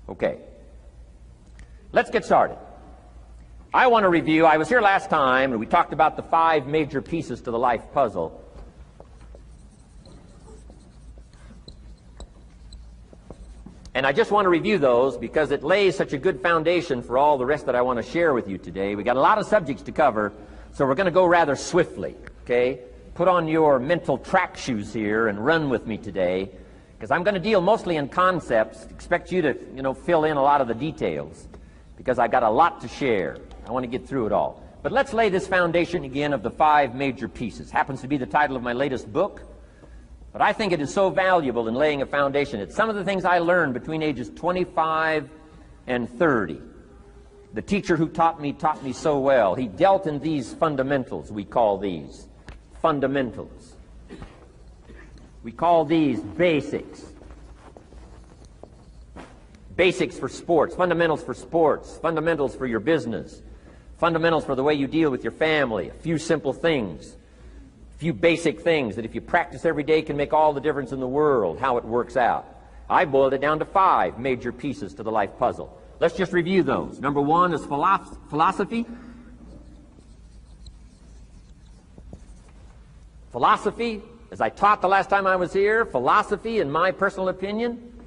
Okay. Let's get started. I want to review, I was here last time and we talked about the 5 major pieces to the life puzzle. And I just want to review those because it lays such a good foundation for all the rest that I want to share with you today. We got a lot of subjects to cover, so we're going to go rather swiftly, okay? Put on your mental track shoes here and run with me today, because I'm going to deal mostly in concepts. Expect you to, fill in a lot of the details, because I've got a lot to share. I want to get through it all. But let's lay this foundation again of the 5 major pieces. Happens to be the title of my latest book. But I think it is so valuable in laying a foundation. It's some of the things I learned between ages 25 and 30. The teacher who taught me so well. He dealt in these fundamentals, we call these fundamentals. We call these basics. Basics for sports, fundamentals for sports, fundamentals for your business, fundamentals for the way you deal with your family, a few simple things. Few basic things that if you practice every day can make all the difference in the world, how it works out. I boiled it down to 5 major pieces to the life puzzle. Let's just review those. Number 1 is philosophy. Philosophy, as I taught the last time I was here, philosophy, in my personal opinion,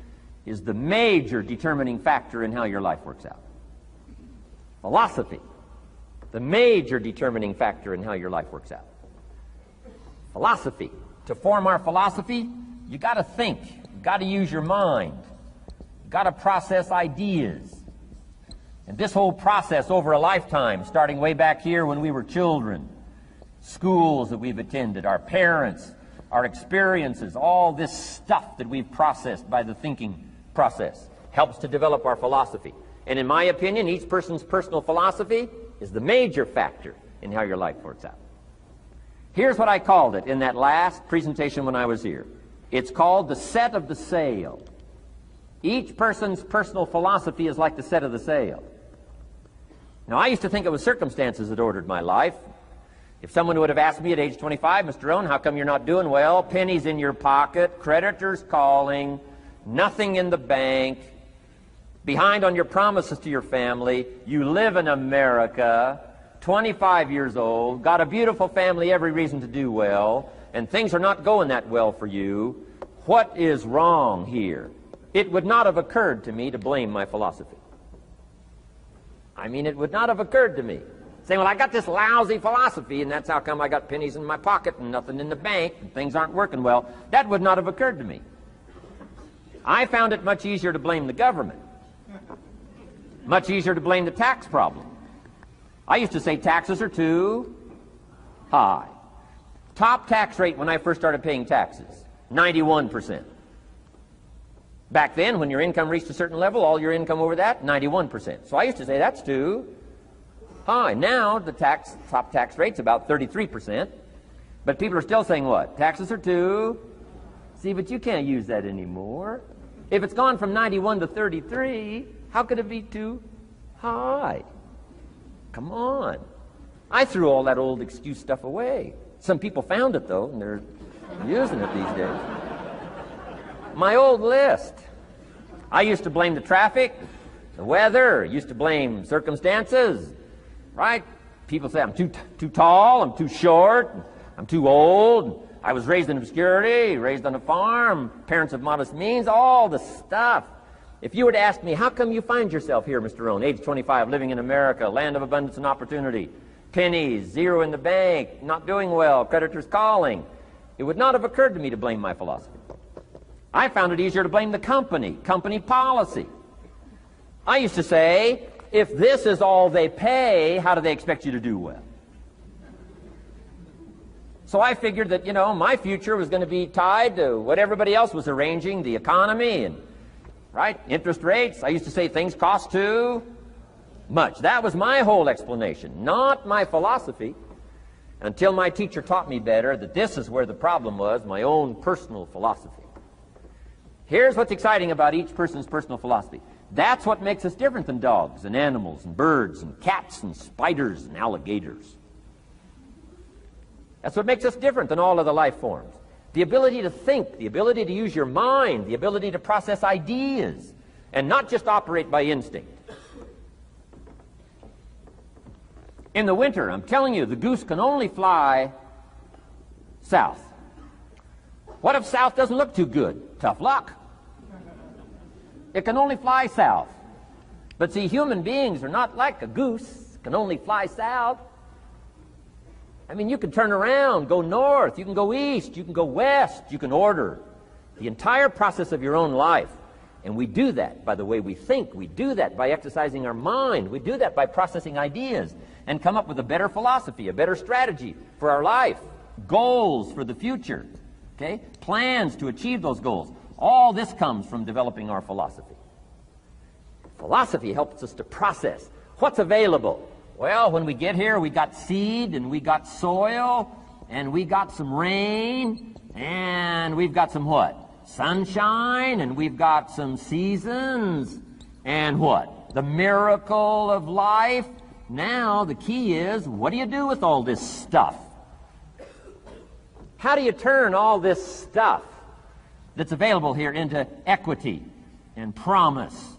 is the major determining factor in how your life works out. Philosophy, the major determining factor in how your life works out. Philosophy. To form our philosophy, you got to think. You got to use your mind. You got to process ideas. And this whole process over a lifetime, starting way back here when we were children, schools that we've attended, our parents, our experiences, all this stuff that we've processed by the thinking process helps to develop our philosophy. And in my opinion, each person's personal philosophy is the major factor in how your life works out. Here's what I called it in that last presentation when I was here. It's called the set of the sail. Each person's personal philosophy is like the set of the sail. Now, I used to think it was circumstances that ordered my life. If someone would have asked me at age 25, Mr. Rohn, how come you're not doing well? Pennies in your pocket, creditors calling, nothing in the bank, behind on your promises to your family, you live in America, 25 years old, got a beautiful family, every reason to do well, and things are not going that well for you. What is wrong here? It would not have occurred to me to blame my philosophy. I mean, it would not have occurred to me. Saying, well, I got this lousy philosophy, and that's how come I got pennies in my pocket and nothing in the bank, and things aren't working well. That would not have occurred to me. I found it much easier to blame the government. Much easier to blame the tax problem. I used to say taxes are too high. Top tax rate when I first started paying taxes, 91%. Back then, when your income reached a certain level, all your income over that, 91%. So I used to say that's too high. Now, the top tax rate's about 33%. But people are still saying what? Taxes are too... See, but you can't use that anymore. If it's gone from 91 to 33, how could it be too high? Come on. I threw all that old excuse stuff away. Some people found it, though, and they're using it these days. My old list. I used to blame the traffic, the weather, used to blame circumstances, right? People say I'm too tall, I'm too short, I'm too old, I was raised in obscurity, raised on a farm, parents of modest means, all the stuff. If you were to ask me, how come you find yourself here, Mr. Rohn, age 25, living in America, land of abundance and opportunity, pennies, zero in the bank, not doing well, creditors calling, it would not have occurred to me to blame my philosophy. I found it easier to blame the company policy. I used to say, if this is all they pay, how do they expect you to do well? So I figured that, my future was going to be tied to what everybody else was arranging, the economy and, right, interest rates. I used to say things cost too much. That was my whole explanation, not my philosophy, until my teacher taught me better that this is where the problem was, my own personal philosophy. Here's what's exciting about each person's personal philosophy. That's what makes us different than dogs and animals and birds and cats and spiders and alligators. That's what makes us different than all other life forms. The ability to think, the ability to use your mind, the ability to process ideas, and not just operate by instinct. In the winter, I'm telling you, the goose can only fly south. What if south doesn't look too good? Tough luck. It can only fly south. But see, human beings are not like a goose, can only fly south. I mean, you can turn around, go north, you can go east, you can go west, you can order the entire process of your own life. And we do that by the way we think. We do that by exercising our mind. We do that by processing ideas and come up with a better philosophy, a better strategy for our life, goals for the future, okay? Plans to achieve those goals. All this comes from developing our philosophy. Philosophy helps us to process what's available. Well, when we get here, we got seed, and we got soil, and we got some rain, and we've got some what? Sunshine, and we've got some seasons, and what? The miracle of life. Now, the key is, what do you do with all this stuff? How do you turn all this stuff that's available here into equity and promise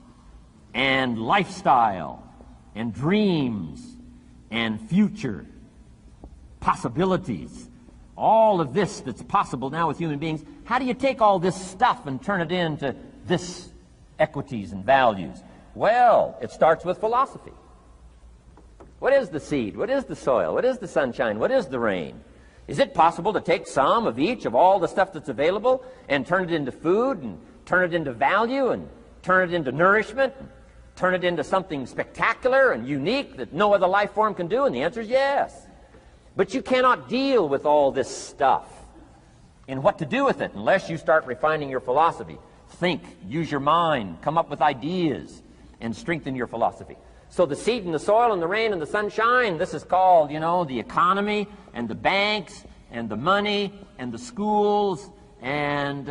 and lifestyle and dreams and future possibilities? All of this that's possible now with human beings, how do you take all this stuff and turn it into this equities and values? Well, it starts with philosophy. What is the seed? What is the soil? What is the sunshine? What is the rain? Is it possible to take some of each of all the stuff that's available and turn it into food and turn it into value and turn it into nourishment and turn it into something spectacular and unique that no other life form can do? And the answer is yes. But you cannot deal with all this stuff and what to do with it unless you start refining your philosophy. Think, use your mind, come up with ideas, and strengthen your philosophy. So the seed and the soil and the rain and the sunshine, this is called, the economy and the banks and the money and the schools and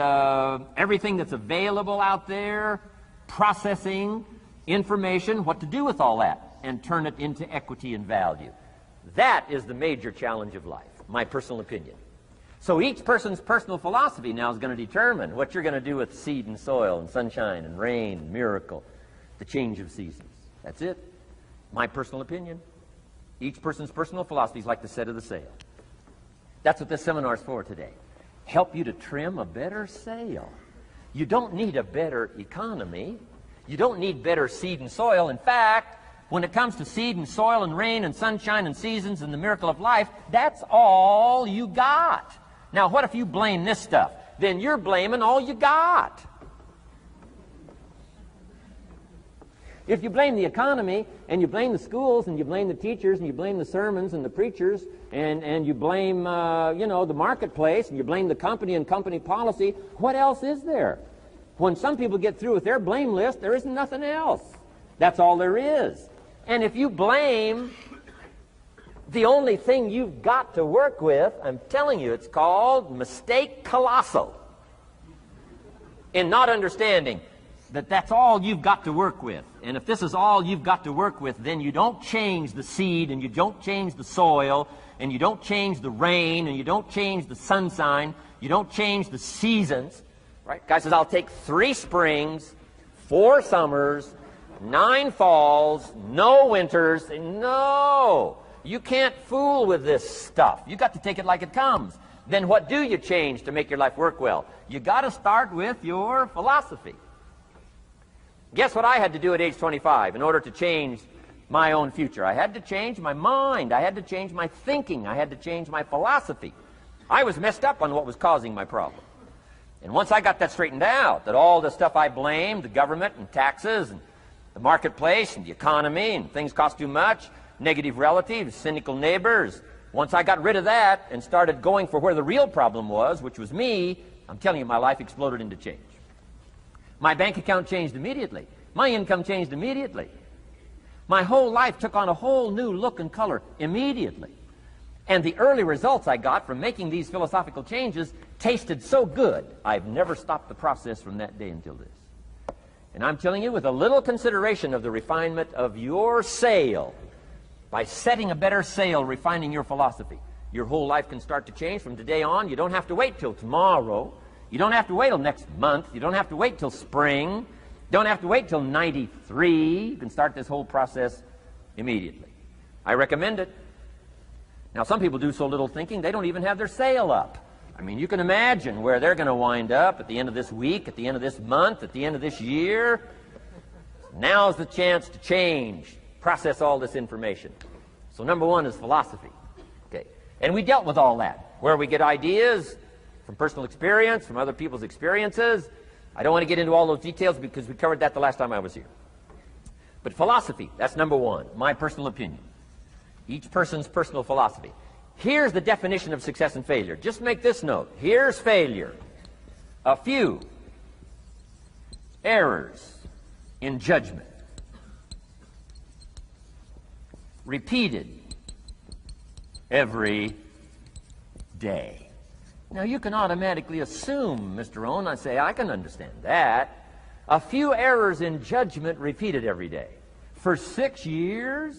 everything that's available out there, processing information, what to do with all that, and turn it into equity and value. That is the major challenge of life, my personal opinion. So each person's personal philosophy now is going to determine what you're going to do with seed and soil and sunshine and rain and miracle, the change of seasons. That's it. My personal opinion. Each person's personal philosophy is like the set of the sail. That's what this seminar is for today. Help you to trim a better sail. You don't need a better economy. You don't need better seed and soil. In fact, when it comes to seed and soil and rain and sunshine and seasons and the miracle of life, that's all you got. Now, what if you blame this stuff? Then you're blaming all you got. If you blame the economy, and you blame the schools, and you blame the teachers, and you blame the sermons and the preachers, and you blame, the marketplace, and you blame the company and company policy, what else is there? When some people get through with their blame list, there isn't nothing else. That's all there is. And if you blame the only thing you've got to work with, I'm telling you, it's called mistake colossal. In not understanding that that's all you've got to work with. And if this is all you've got to work with, then you don't change the seed, and you don't change the soil, and you don't change the rain, and you don't change the sunshine, you don't change the seasons. Right? Guy says, I'll take 3 springs, 4 summers, 9 falls, no winters. No! You can't fool with this stuff. You got to take it like it comes. Then what do you change to make your life work well? You got to start with your philosophy. Guess what I had to do at age 25 in order to change my own future? I had to change my mind. I had to change my thinking. I had to change my philosophy. I was messed up on what was causing my problem. And once I got that straightened out, that all the stuff I blamed, the government and taxes and the marketplace and the economy and things cost too much, negative relatives, cynical neighbors, once I got rid of that and started going for where the real problem was, which was me, I'm telling you, my life exploded into change. My bank account changed immediately. My income changed immediately. My whole life took on a whole new look and color immediately. And the early results I got from making these philosophical changes tasted so good, I've never stopped the process from that day until this. And I'm telling you, with a little consideration of the refinement of your sail, by setting a better sail, refining your philosophy, your whole life can start to change from today on. You don't have to wait till tomorrow. You don't have to wait till next month. You don't have to wait till spring. Don't have to wait till 93. You can start this whole process immediately. I recommend it. Now, some people do so little thinking, they don't even have their sail up. I mean, you can imagine where they're going to wind up at the end of this week, at the end of this month, at the end of this year. Now's the chance to change, process all this information. So number one is philosophy. Okay. And we dealt with all that, where we get ideas from personal experience, from other people's experiences. I don't want to get into all those details because we covered that the last time I was here. But philosophy, that's number one, my personal opinion. Each person's personal philosophy. Here's the definition of success and failure. Just make this note. Here's failure. A few errors in judgment. Repeated every day. Now, you can automatically assume, Mr. Rohn, I say, I can understand that. A few errors in judgment repeated every day. For 6 years?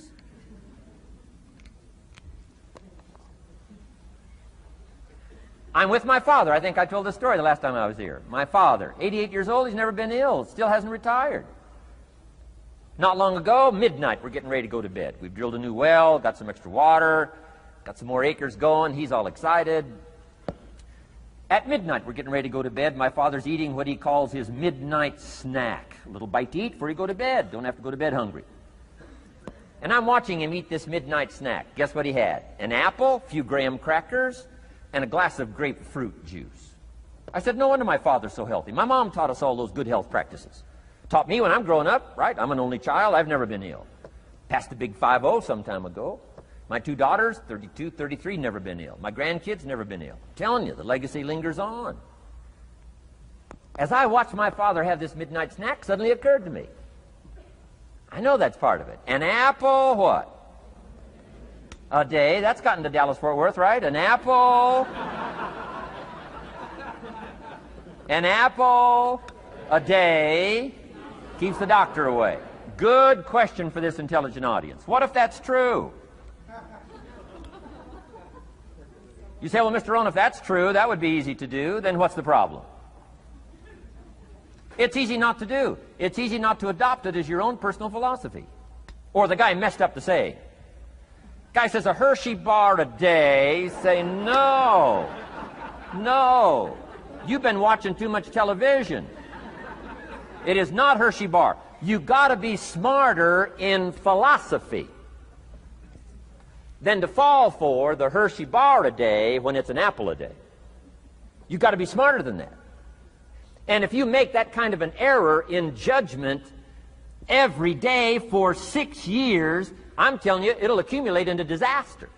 I'm with my father. I think I told this story the last time I was here. My father, 88 years old, he's never been ill, still hasn't retired. Not long ago, midnight, we're getting ready to go to bed. We've drilled a new well, got some extra water, got some more acres going. He's all excited. At midnight, we're getting ready to go to bed. My father's eating what he calls his midnight snack. A little bite to eat before you go to bed. Don't have to go to bed hungry. And I'm watching him eat this midnight snack. Guess what he had? An apple, a few graham crackers, and a glass of grapefruit juice. I said, no wonder my father's so healthy. My mom taught us all those good health practices. Taught me when I'm growing up, right? I'm an only child. I've never been ill. Passed the big 5-0 some time ago. My 2 daughters, 32, 33, never been ill. My grandkids, never been ill. I'm telling you, the legacy lingers on. As I watched my father have this midnight snack, suddenly it occurred to me. I know that's part of it. An apple, what? A day. That's gotten to Dallas-Fort Worth, right? An apple. An apple a day keeps the doctor away. Good question for this intelligent audience. What if that's true? You say, well, Mr. Rohn, if that's true, that would be easy to do. Then what's the problem? It's easy not to do. It's easy not to adopt it as your own personal philosophy. Or the guy messed up the saying. Guy says a Hershey bar a day. Say, no. No. You've been watching too much television. It is not Hershey bar. You got to be smarter in philosophy than to fall for the Hershey bar a day when it's an apple a day. You've got to be smarter than that. And if you make that kind of an error in judgment every day for 6 years, I'm telling you, it'll accumulate into disaster.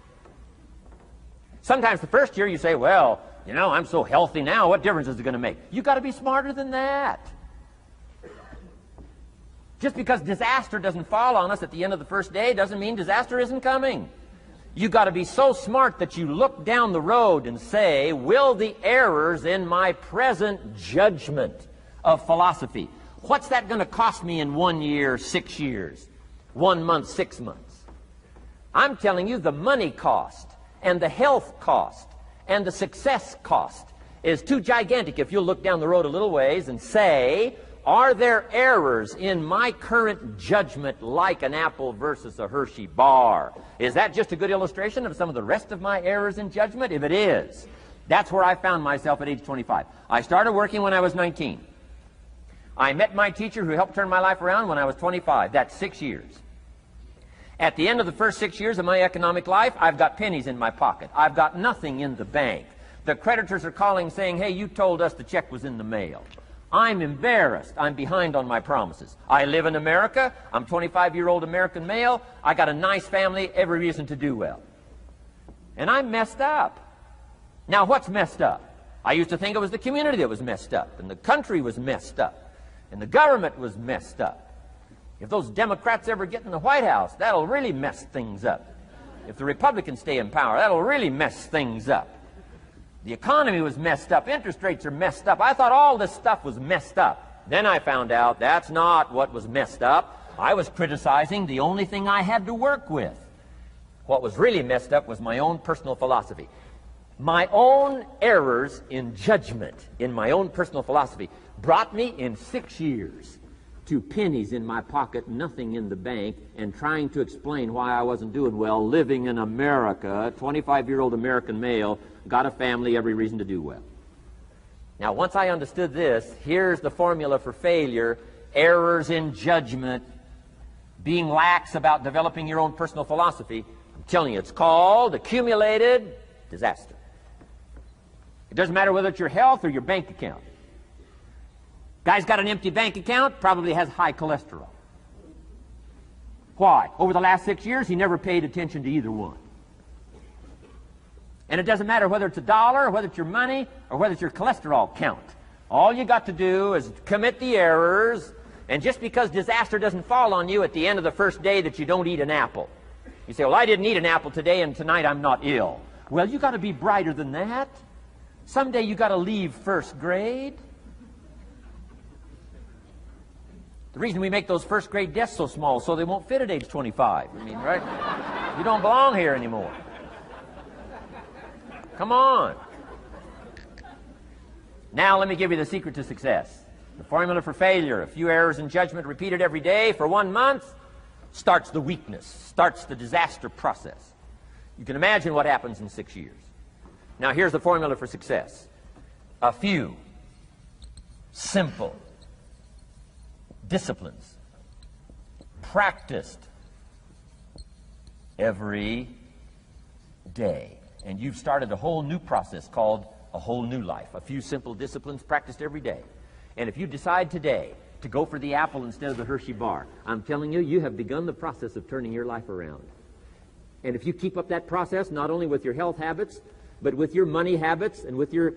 Sometimes the first year you say, well, you know, I'm so healthy now, what difference is it going to make? You've got to be smarter than that. Just because disaster doesn't fall on us at the end of the first day doesn't mean disaster isn't coming. You've got to be so smart that you look down the road and say, will the errors in my present judgment of philosophy, what's that going to cost me in 1 year, 6 years, 1 month, 6 months? I'm telling you the money cost and the health cost and the success cost is too gigantic if you'll look down the road a little ways and say, are there errors in my current judgment like an apple versus a Hershey bar? Is that just a good illustration of some of the rest of my errors in judgment? If it is, that's where I found myself at age 25. I started working when I was 19. I met my teacher who helped turn my life around when I was 25. That's 6 years. At the end of the first 6 years of my economic life, I've got pennies in my pocket. I've got nothing in the bank. The creditors are calling saying, hey, you told us the check was in the mail. I'm embarrassed. I'm behind on my promises. I live in America. I'm 25-year-old American male. I got a nice family, every reason to do well. And I'm messed up. Now, what's messed up? I used to think it was the community that was messed up, and the country was messed up, and the government was messed up. If those Democrats ever get in the White House, that'll really mess things up. If the Republicans stay in power, that'll really mess things up. The economy was messed up. Interest rates are messed up. I thought all this stuff was messed up. Then I found out that's not what was messed up. I was criticizing the only thing I had to work with. What was really messed up was my own personal philosophy. My own errors in judgment in my own personal philosophy brought me in 6 years to pennies in my pocket, nothing in the bank, and trying to explain why I wasn't doing well, living in America, 25-year-old American male, got a family, every reason to do well. Now, once I understood this, here's the formula for failure: errors in judgment, being lax about developing your own personal philosophy. I'm telling you, it's called accumulated disaster. It doesn't matter whether it's your health or your bank account. Guy's got an empty bank account, probably has high cholesterol. Why? Over the last 6 years, he never paid attention to either one. And it doesn't matter whether it's a dollar, or whether it's your money, or whether it's your cholesterol count. All you got to do is commit the errors, and just because disaster doesn't fall on you at the end of the first day that you don't eat an apple. You say, well, I didn't eat an apple today, and tonight I'm not ill. Well, you got to be brighter than that. Someday you got to leave first grade. The reason we make those first grade desks so small so they won't fit at age 25. I mean, right? You don't belong here anymore. Come on. Now let me give you the secret to success. The formula for failure: a few errors in judgment repeated every day for 1 month starts the weakness, starts the disaster process. You can imagine what happens in 6 years. Now here's the formula for success: a few simple disciplines practiced every day. And you've started a whole new process called a whole new life. A few simple disciplines practiced every day. And if you decide today to go for the apple instead of the Hershey bar, I'm telling you, you have begun the process of turning your life around. And if you keep up that process, not only with your health habits, but with your money habits and with your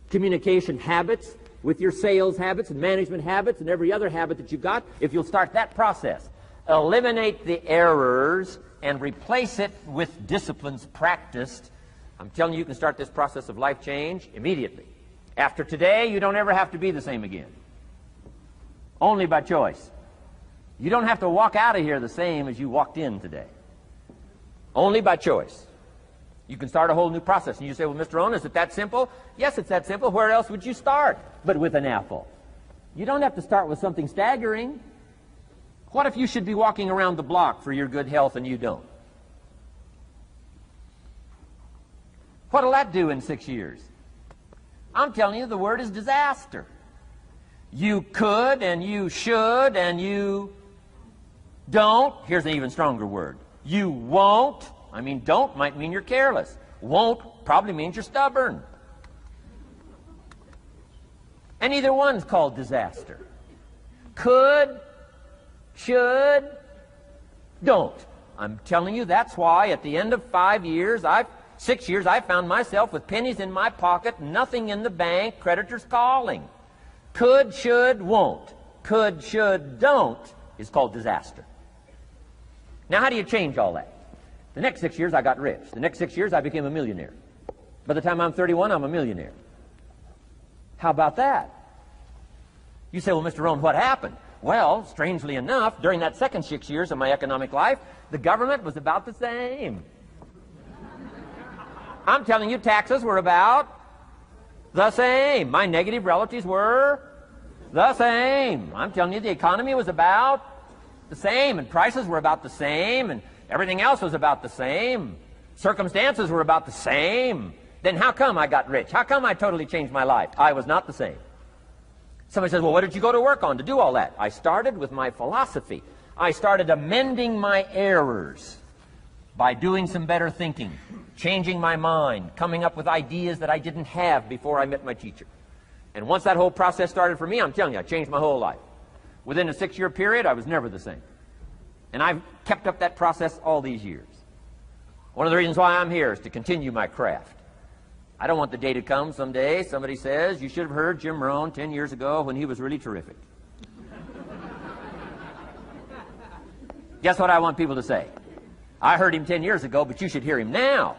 communication habits, with your sales habits and management habits and every other habit that you've got, if you'll start that process, eliminate the errors and replace it with disciplines practiced, I'm telling you, you can start this process of life change immediately. After today, you don't ever have to be the same again. Only by choice. You don't have to walk out of here the same as you walked in today. Only by choice. You can start a whole new process. And you say, well, Mr. Rohn, is it that simple? Yes, it's that simple. Where else would you start but with an apple? You don't have to start with something staggering. What if you should be walking around the block for your good health and you don't? What'll that do in 6 years? I'm telling you, the word is disaster. You could and you should and you don't. Here's an even stronger word. You won't. I mean, don't might mean you're careless. Won't probably means you're stubborn. And either one's called disaster. Could, should, don't. I'm telling you, that's why at the end of 6 years, I found myself with pennies in my pocket, nothing in the bank, creditors calling. Could, should, won't. Could, should, don't is called disaster. Now, how do you change all that? The next 6 years, I got rich. The next 6 years, I became a millionaire. By the time I'm 31, I'm a millionaire. How about that? You say, well, Mr. Rohn, what happened? Well, strangely enough, during that second 6 years of my economic life, the government was about the same. I'm telling you, taxes were about the same. My negative relatives were the same. I'm telling you, the economy was about the same, and prices were about the same, and everything else was about the same. Circumstances were about the same. Then how come I got rich? How come I totally changed my life? I was not the same. Somebody says, well, what did you go to work on to do all that? I started with my philosophy. I started amending my errors by doing some better thinking, changing my mind, coming up with ideas that I didn't have before I met my teacher. And once that whole process started for me, I'm telling you, I changed my whole life. Within a 6-year period, I was never the same. And I've kept up that process all these years. One of the reasons why I'm here is to continue my craft. I don't want the day to come someday somebody says, you should have heard Jim Rohn 10 years ago when he was really terrific. Guess what I want people to say? I heard him 10 years ago, but you should hear him now.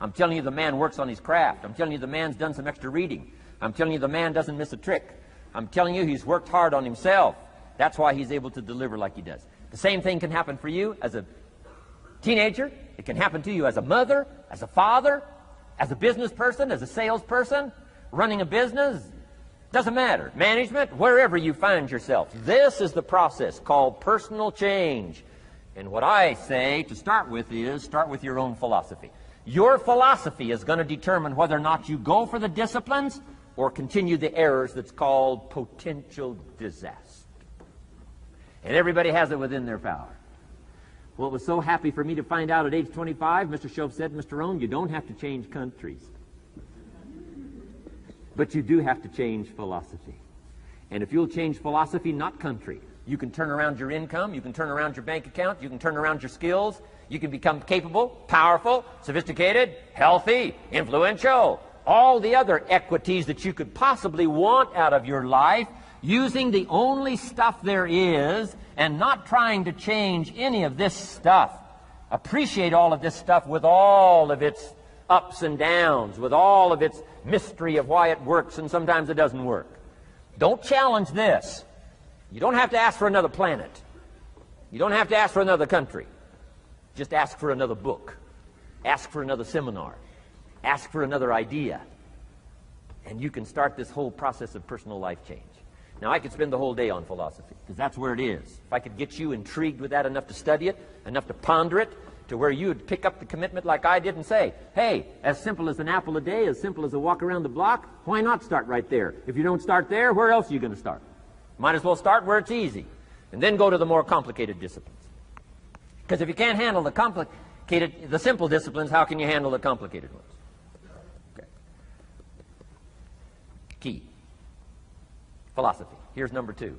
I'm telling you, the man works on his craft. I'm telling you, the man's done some extra reading. I'm telling you, the man doesn't miss a trick. I'm telling you, he's worked hard on himself. That's why he's able to deliver like he does. The same thing can happen for you as a teenager. It can happen to you as a mother, as a father, as a business person, as a salesperson, running a business. Doesn't matter. Management, wherever you find yourself. This is the process called personal change. And what I say to start with is, start with your own philosophy. Your philosophy is going to determine whether or not you go for the disciplines or continue the errors that's called potential disaster. And everybody has it within their power. Well, it was so happy for me to find out at age 25, Mr. Shoaff said, Mr. Rohn, you don't have to change countries. But you do have to change philosophy. And if you'll change philosophy, not country, you can turn around your income, you can turn around your bank account, you can turn around your skills, you can become capable, powerful, sophisticated, healthy, influential, all the other equities that you could possibly want out of your life, using the only stuff there is and not trying to change any of this stuff. Appreciate all of this stuff with all of its ups and downs, with all of its mystery of why it works and sometimes it doesn't work. Don't challenge this. You don't have to ask for another planet. You don't have to ask for another country. Just ask for another book. Ask for another seminar. Ask for another idea. And you can start this whole process of personal life change. Now, I could spend the whole day on philosophy, because that's where it is. If I could get you intrigued with that enough to study it, enough to ponder it, to where you would pick up the commitment like I did and say, hey, as simple as an apple a day, as simple as a walk around the block, why not start right there? If you don't start there, where else are you going to start? Might as well start where it's easy, and then go to the more complicated disciplines. Because if you can't handle the simple disciplines, how can you handle the complicated ones? Okay. Key. Philosophy. Here's number 2.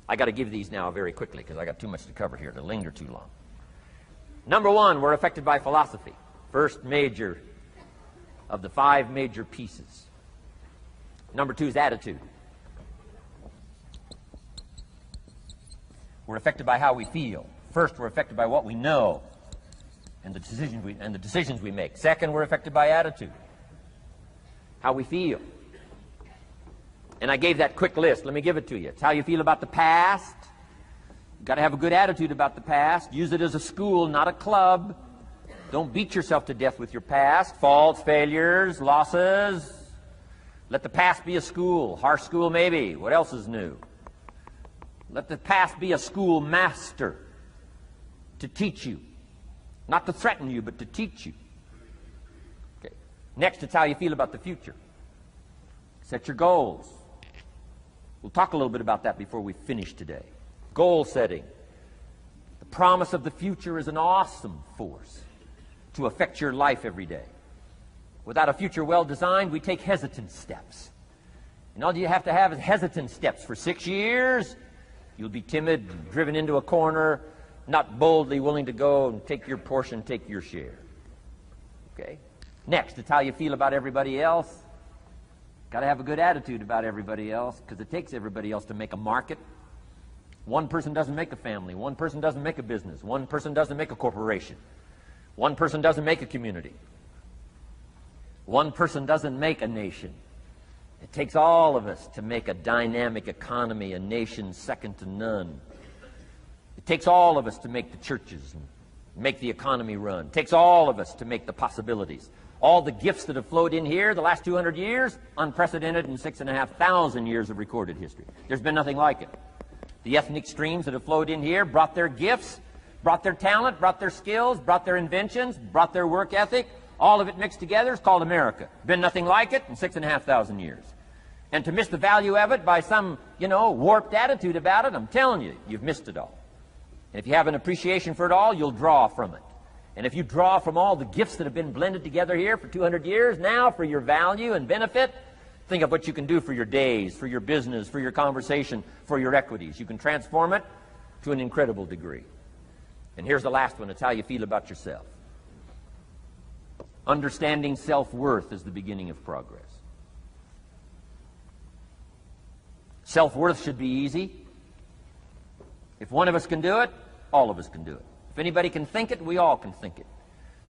I got to give these now very quickly because I got too much to cover here to linger too long. Number 1, we're affected by philosophy. First major of the 5 major pieces. Number 2 is attitude. We're affected by how we feel. First, we're affected by what we know and the decisions we make. Second, we're affected by attitude. How we feel. And I gave that quick list. Let me give it to you. It's how you feel about the past. You've got to have a good attitude about the past. Use it as a school, not a club. Don't beat yourself to death with your past. Faults, failures, losses. Let the past be a school. Harsh school maybe. What else is new? Let the past be a school master to teach you. Not to threaten you, but to teach you. Okay. Next, it's how you feel about the future. Set your goals. We'll talk a little bit about that before we finish today. Goal setting. The promise of the future is an awesome force to affect your life every day. Without a future well designed, we take hesitant steps. And all you have to have is hesitant steps for 6 years. You'll be timid, driven into a corner, not boldly willing to go and take your portion, take your share. Okay? Next, it's how you feel about everybody else. Got to have a good attitude about everybody else, because it takes everybody else to make a market. One person doesn't make a family. One person doesn't make a business. One person doesn't make a corporation. One person doesn't make a community. One person doesn't make a nation. It takes all of us to make a dynamic economy, a nation second to none. It takes all of us to make the churches and make the economy run. It takes all of us to make the possibilities. All the gifts that have flowed in here the last 200 years, unprecedented in 6,500 years of recorded history. There's been nothing like it. The ethnic streams that have flowed in here brought their gifts, brought their talent, brought their skills, brought their inventions, brought their work ethic. All of it mixed together is called America. Been nothing like it in 6,500 years. And to miss the value of it by some, warped attitude about it, I'm telling you, you've missed it all. And if you have an appreciation for it all, you'll draw from it. And if you draw from all the gifts that have been blended together here for 200 years, now for your value and benefit, think of what you can do for your days, for your business, for your conversation, for your equities. You can transform it to an incredible degree. And here's the last one. It's how you feel about yourself. Understanding self-worth is the beginning of progress. Self-worth should be easy. If one of us can do it, all of us can do it. If anybody can think it, we all can think it.